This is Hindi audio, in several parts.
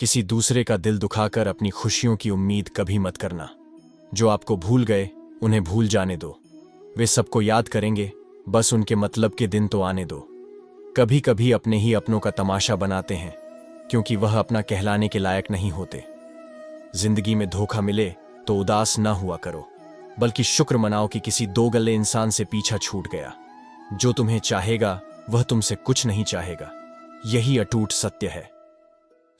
किसी दूसरे का दिल दुखाकर अपनी खुशियों की उम्मीद कभी मत करना। जो आपको भूल गए उन्हें भूल जाने दो। वे सबको याद करेंगे, बस उनके मतलब के दिन तो आने दो। कभी कभी अपने ही अपनों का तमाशा बनाते हैं, क्योंकि वह अपना कहलाने के लायक नहीं होते। जिंदगी में धोखा मिले तो उदास न हुआ करो, बल्कि शुक्र मनाओ कि किसी दो गले इंसान से पीछा छूट गया। जो तुम्हें चाहेगा वह तुमसे कुछ नहीं चाहेगा, यही अटूट सत्य है।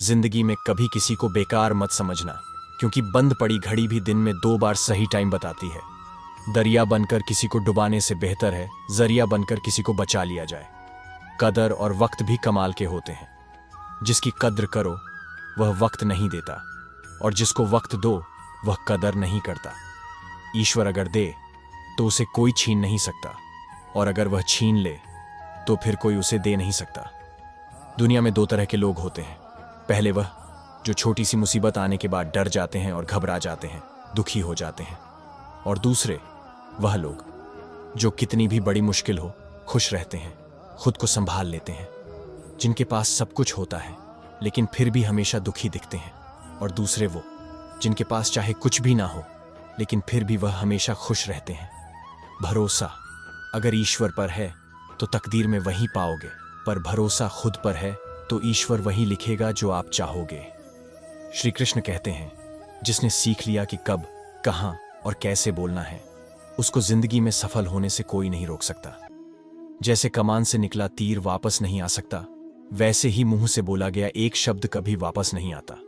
जिंदगी में कभी किसी को बेकार मत समझना, क्योंकि बंद पड़ी घड़ी भी दिन में 2 बार सही टाइम बताती है। दरिया बनकर किसी को डुबाने से बेहतर है जरिया बनकर किसी को बचा लिया जाए। कदर और वक्त भी कमाल के होते हैं। जिसकी कद्र करो वह वक्त नहीं देता, और जिसको वक्त दो वह कदर नहीं करता। ईश्वर अगर दे तो उसे कोई छीन नहीं सकता, और अगर वह छीन ले तो फिर कोई उसे दे नहीं सकता। दुनिया में 2 तरह के लोग होते हैं। पहले वह जो छोटी सी मुसीबत आने के बाद डर जाते हैं और घबरा जाते हैं, दुखी हो जाते हैं। और दूसरे वह लोग जो कितनी भी बड़ी मुश्किल हो खुश रहते हैं, खुद को संभाल लेते हैं। जिनके पास सब कुछ होता है लेकिन फिर भी हमेशा दुखी दिखते हैं। और दूसरे वो जिनके पास चाहे कुछ भी ना हो लेकिन फिर भी वह हमेशा खुश रहते हैं। भरोसा अगर ईश्वर पर है तो तकदीर में वही पाओगे, पर भरोसा खुद पर है तो ईश्वर वही लिखेगा जो आप चाहोगे। श्री कृष्ण कहते हैं, जिसने सीख लिया कि कब, कहां और कैसे बोलना है, उसको जिंदगी में सफल होने से कोई नहीं रोक सकता। जैसे कमान से निकला तीर वापस नहीं आ सकता, वैसे ही मुंह से बोला गया एक शब्द कभी वापस नहीं आता।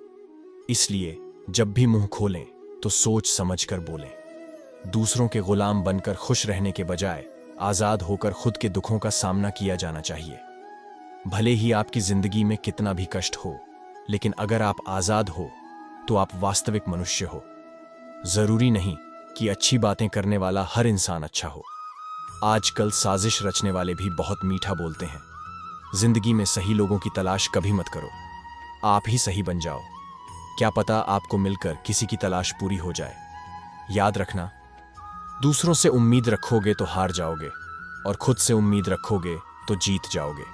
इसलिए जब भी मुंह खोलें तो सोच समझ कर बोलें। दूसरों के गुलाम बनकर खुश रहने के बजाय आजाद होकर खुद के दुखों का सामना किया जाना चाहिए। भले ही आपकी जिंदगी में कितना भी कष्ट हो, लेकिन अगर आप आजाद हो तो आप वास्तविक मनुष्य हो। जरूरी नहीं कि अच्छी बातें करने वाला हर इंसान अच्छा हो। आजकल साजिश रचने वाले भी बहुत मीठा बोलते हैं। जिंदगी में सही लोगों की तलाश कभी मत करो, आप ही सही बन जाओ। क्या पता आपको मिलकर किसी की तलाश पूरी हो जाए। याद रखना, दूसरों से उम्मीद रखोगे तो हार जाओगे, और खुद से उम्मीद रखोगे तो जीत जाओगे।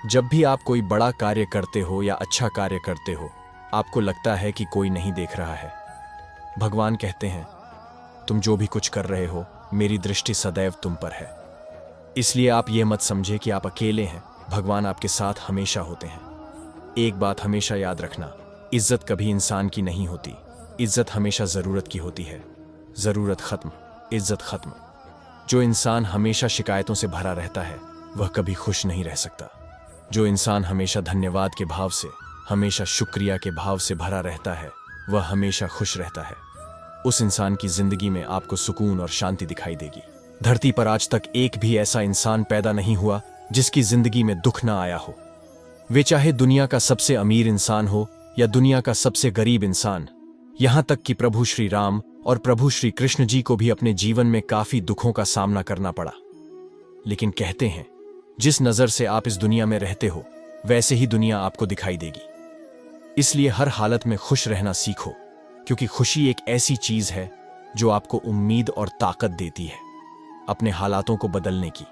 जब भी आप कोई बड़ा कार्य करते हो या अच्छा कार्य करते हो, आपको लगता है कि कोई नहीं देख रहा है। भगवान कहते हैं, तुम जो भी कुछ कर रहे हो मेरी दृष्टि सदैव तुम पर है। इसलिए आप यह मत समझे कि आप अकेले हैं, भगवान आपके साथ हमेशा होते हैं। एक बात हमेशा याद रखना, इज्जत कभी इंसान की नहीं होती, इज्जत हमेशा जरूरत की होती है। जरूरत खत्म, इज्जत खत्म। जो इंसान हमेशा शिकायतों से भरा रहता है वह कभी खुश नहीं रह सकता। जो इंसान हमेशा धन्यवाद के भाव से, हमेशा शुक्रिया के भाव से भरा रहता है वह हमेशा खुश रहता है। उस इंसान की जिंदगी में आपको सुकून और शांति दिखाई देगी। धरती पर आज तक एक भी ऐसा इंसान पैदा नहीं हुआ जिसकी जिंदगी में दुख ना आया हो। वे चाहे दुनिया का सबसे अमीर इंसान हो या दुनिया का सबसे गरीब इंसान। यहां तक कि प्रभु श्री राम और प्रभु श्री कृष्ण जी को भी अपने जीवन में काफी दुखों का सामना करना पड़ा। लेकिन कहते हैं, जिस नजर से आप इस दुनिया में रहते हो वैसे ही दुनिया आपको दिखाई देगी। इसलिए हर हालत में खुश रहना सीखो, क्योंकि खुशी एक ऐसी चीज है जो आपको उम्मीद और ताकत देती है अपने हालातों को बदलने की।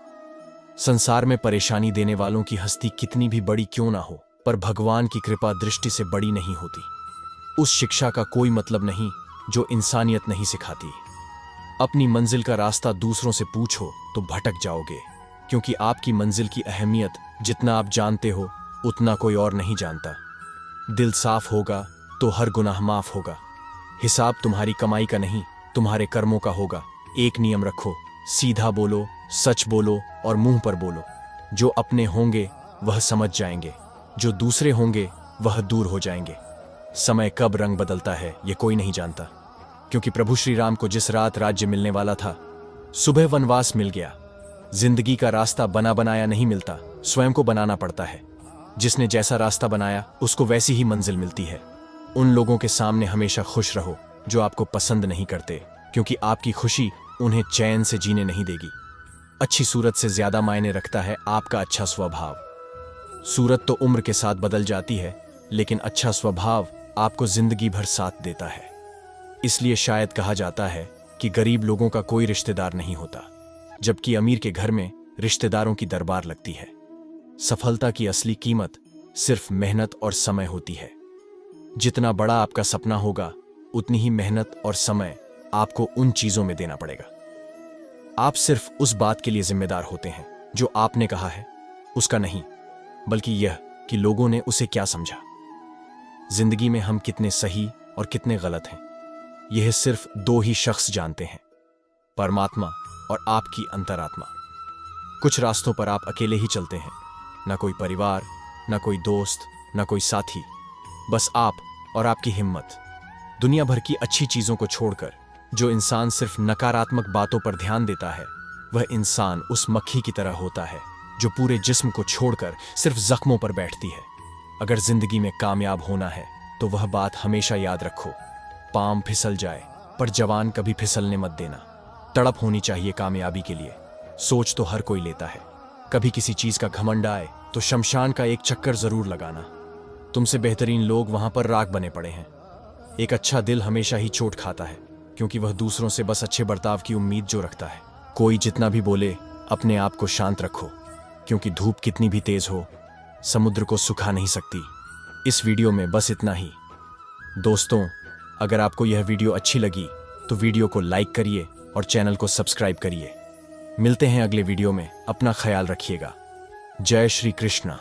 संसार में परेशानी देने वालों की हस्ती कितनी भी बड़ी क्यों ना हो, पर भगवान की कृपा दृष्टि से बड़ी नहीं होती। उस शिक्षा का कोई मतलब नहीं जो इंसानियत नहीं सिखाती। अपनी मंजिल का रास्ता दूसरों से पूछो तो भटक जाओगे, क्योंकि आपकी मंजिल की अहमियत जितना आप जानते हो उतना कोई और नहीं जानता। दिल साफ होगा तो हर गुनाह माफ होगा। हिसाब तुम्हारी कमाई का नहीं, तुम्हारे कर्मों का होगा। एक नियम रखो, सीधा बोलो, सच बोलो और मुंह पर बोलो। जो अपने होंगे वह समझ जाएंगे, जो दूसरे होंगे वह दूर हो जाएंगे। समय कब रंग बदलता है ये कोई नहीं जानता, क्योंकि प्रभु श्री राम को जिस रात राज्य मिलने वाला था, सुबह वनवास मिल गया। जिंदगी का रास्ता बना बनाया नहीं मिलता, स्वयं को बनाना पड़ता है। जिसने जैसा रास्ता बनाया उसको वैसी ही मंजिल मिलती है। उन लोगों के सामने हमेशा खुश रहो जो आपको पसंद नहीं करते, क्योंकि आपकी खुशी उन्हें चैन से जीने नहीं देगी। अच्छी सूरत से ज्यादा मायने रखता है आपका अच्छा स्वभाव। सूरत तो उम्र के साथ बदल जाती है, लेकिन अच्छा स्वभाव आपको जिंदगी भर साथ देता है। इसलिए शायद कहा जाता है कि गरीब लोगों का कोई रिश्तेदार नहीं होता, जबकि अमीर के घर में रिश्तेदारों की दरबार लगती है। सफलता की असली कीमत सिर्फ मेहनत और समय होती है। जितना बड़ा आपका सपना होगा, उतनी ही मेहनत और समय आपको उन चीजों में देना पड़ेगा। आप सिर्फ उस बात के लिए जिम्मेदार होते हैं जो आपने कहा है, उसका नहीं, बल्कि यह कि लोगों ने उसे क्या समझा। जिंदगी में हम कितने सही और कितने गलत हैं, यह सिर्फ दो ही शख्स जानते हैं, परमात्मा और आपकी अंतरात्मा। कुछ रास्तों पर आप अकेले ही चलते हैं, ना कोई परिवार, ना कोई दोस्त, ना कोई साथी, बस आप और आपकी हिम्मत। दुनिया भर की अच्छी चीजों को छोड़कर जो इंसान सिर्फ नकारात्मक बातों पर ध्यान देता है, वह इंसान उस मक्खी की तरह होता है जो पूरे जिस्म को छोड़कर सिर्फ जख्मों पर बैठती है। अगर जिंदगी में कामयाब होना है तो वह बात हमेशा याद रखो, पाँव फिसल जाए पर जवान कभी फिसलने मत देना। तड़प होनी चाहिए कामयाबी के लिए। सोच तो हर कोई लेता है, कभी किसी चीज का घमंड आए तो शमशान का एक चक्कर जरूर लगाना। तुमसे बेहतरीन लोग वहां पर राख बने पड़े हैं। एक अच्छा दिल हमेशा ही चोट खाता है, क्योंकि वह दूसरों से बस अच्छे बर्ताव की उम्मीद जो रखता है। कोई जितना भी बोले, अपने आप को शांत रखो, क्योंकि धूप कितनी भी तेज हो, समुद्र को सुखा नहीं सकती। इस वीडियो में बस इतना ही। दोस्तों, अगर आपको यह वीडियो अच्छी लगी तो वीडियो को लाइक करिए और चैनल को सब्सक्राइब करिए। मिलते हैं अगले वीडियो में। अपना ख्याल रखिएगा। जय श्री कृष्णा।